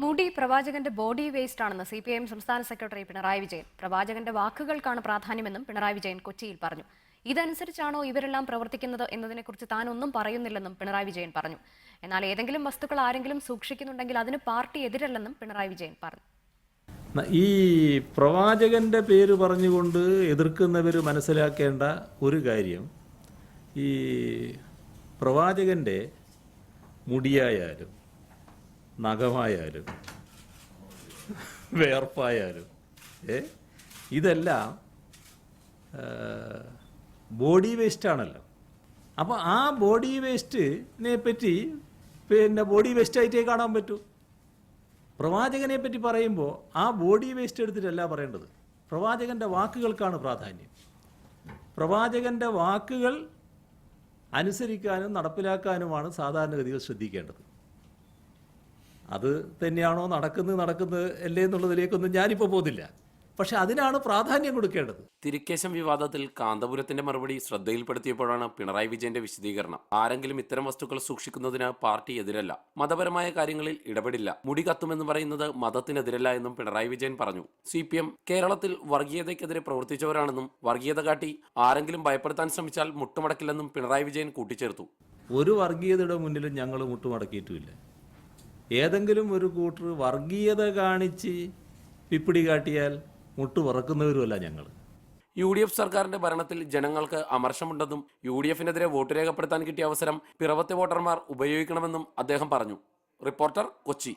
മുടി പ്രവാചകന്റെ body waste ആണെന്ന് CPIM സംസ്ഥാന സെക്രട്ടറി പിണറായി വിജയൻ. പ്രവാചകന്റെ വാക്കുകൾക്കാണ് പ്രാധാന്യമെന്നും പിണറായി വിജയൻ കൊച്ചിയിൽ പറഞ്ഞു. ഇതനുസരിച്ചാണോ ഇവരെല്ലാം പ്രവർത്തിക്കുന്നത് എന്നതിനെക്കുറിച്ച് താൻ ഒന്നും പറയുന്നില്ലെന്നും പിണറായി വിജയൻ പറഞ്ഞു. എന്നാൽ ഏതെങ്കിലും വസ്തുക്കൾ ആരെങ്കിലും സൂക്ഷിക്കുന്നുണ്ടെങ്കിൽ അതിന് പാർട്ടി എതിരല്ലെന്നും പിണറായി വിജയൻ പറഞ്ഞു. ഈ പ്രവാചകന്റെ പേര് പറഞ്ഞുകൊണ്ട് എതിർക്കുന്നവർ മനസ്സിലാക്കേണ്ട ഒരു കാര്യം, ഈ പ്രവാചകന്റെ മുടിയായാലും നഖമായാലും വേർപ്പായാലും ഇതെല്ലാം ബോഡി വേസ്റ്റാണല്ലോ. അപ്പോൾ ആ ബോഡി വേസ്റ്റിനെ പറ്റി ബോഡി വേസ്റ്റായിട്ടേ കാണാൻ പറ്റൂ. പ്രവാചകനെ പറ്റി പറയുമ്പോൾ ആ ബോഡി വേസ്റ്റ് എടുത്തിട്ടല്ല പറയേണ്ടത്. പ്രവാചകൻ്റെ വാക്കുകൾക്കാണ് പ്രാധാന്യം. പ്രവാചകൻ്റെ വാക്കുകൾ അനുസരിക്കാനും നടപ്പിലാക്കാനുമാണ് സാധാരണഗതിയിൽ ശ്രദ്ധിക്കേണ്ടത്. അത് തന്നെയാണോ നടക്കുന്നത് അല്ലേ എന്നുള്ളതിലേക്കൊന്നും ഞാനിപ്പോൾ പോകുന്നില്ല. പക്ഷെ അതിനാണ് പ്രാധാന്യം കൊടുക്കേണ്ടത്. തിരുക്കേശം വിവാദത്തിൽ കാന്തപുരത്തിന്റെ മറുപടി ശ്രദ്ധയിൽപ്പെടുത്തിയപ്പോഴാണ് പിണറായി വിജയന്റെ വിശദീകരണം. ആരെങ്കിലും ഇത്തരം വസ്തുക്കൾ സൂക്ഷിക്കുന്നതിന് പാർട്ടി എതിരല്ല, മതപരമായ കാര്യങ്ങളിൽ ഇടപെടില്ല. മുടി കത്തുമെന്ന് പറയുന്നത് മതത്തിനെതിരല്ല എന്നും പിണറായി വിജയൻ പറഞ്ഞു. CPM കേരളത്തിൽ വർഗീയതയ്ക്കെതിരെ പ്രവർത്തിച്ചവരാണെന്നും വർഗീയത കാട്ടി ആരെങ്കിലും ഭയപ്പെടുത്താൻ ശ്രമിച്ചാൽ മുട്ടുമടക്കില്ലെന്നും പിണറായി വിജയൻ കൂട്ടിച്ചേർത്തു. ഒരു വർഗീയതയുടെ മുന്നിലും ഞങ്ങൾ മുട്ടുമടക്കിയിട്ടുമില്ല. ഏതെങ്കിലും ഒരു കൂട്ടർ വർഗീയത കാണിച്ച് പിപ്പിടി കാട്ടിയാൽ മുട്ടു പറക്കുന്നവരുമല്ല ഞങ്ങൾ. UDF സർക്കാരിന്റെ ഭരണത്തിൽ ജനങ്ങൾക്ക് അമർഷമുണ്ടെന്നും UDFനെതിരെ വോട്ട് രേഖപ്പെടുത്താൻ കിട്ടിയ അവസരം പിറവത്തെ വോട്ടർമാർ ഉപയോഗിക്കണമെന്നും അദ്ദേഹം പറഞ്ഞു. റിപ്പോർട്ടർ, കൊച്ചി.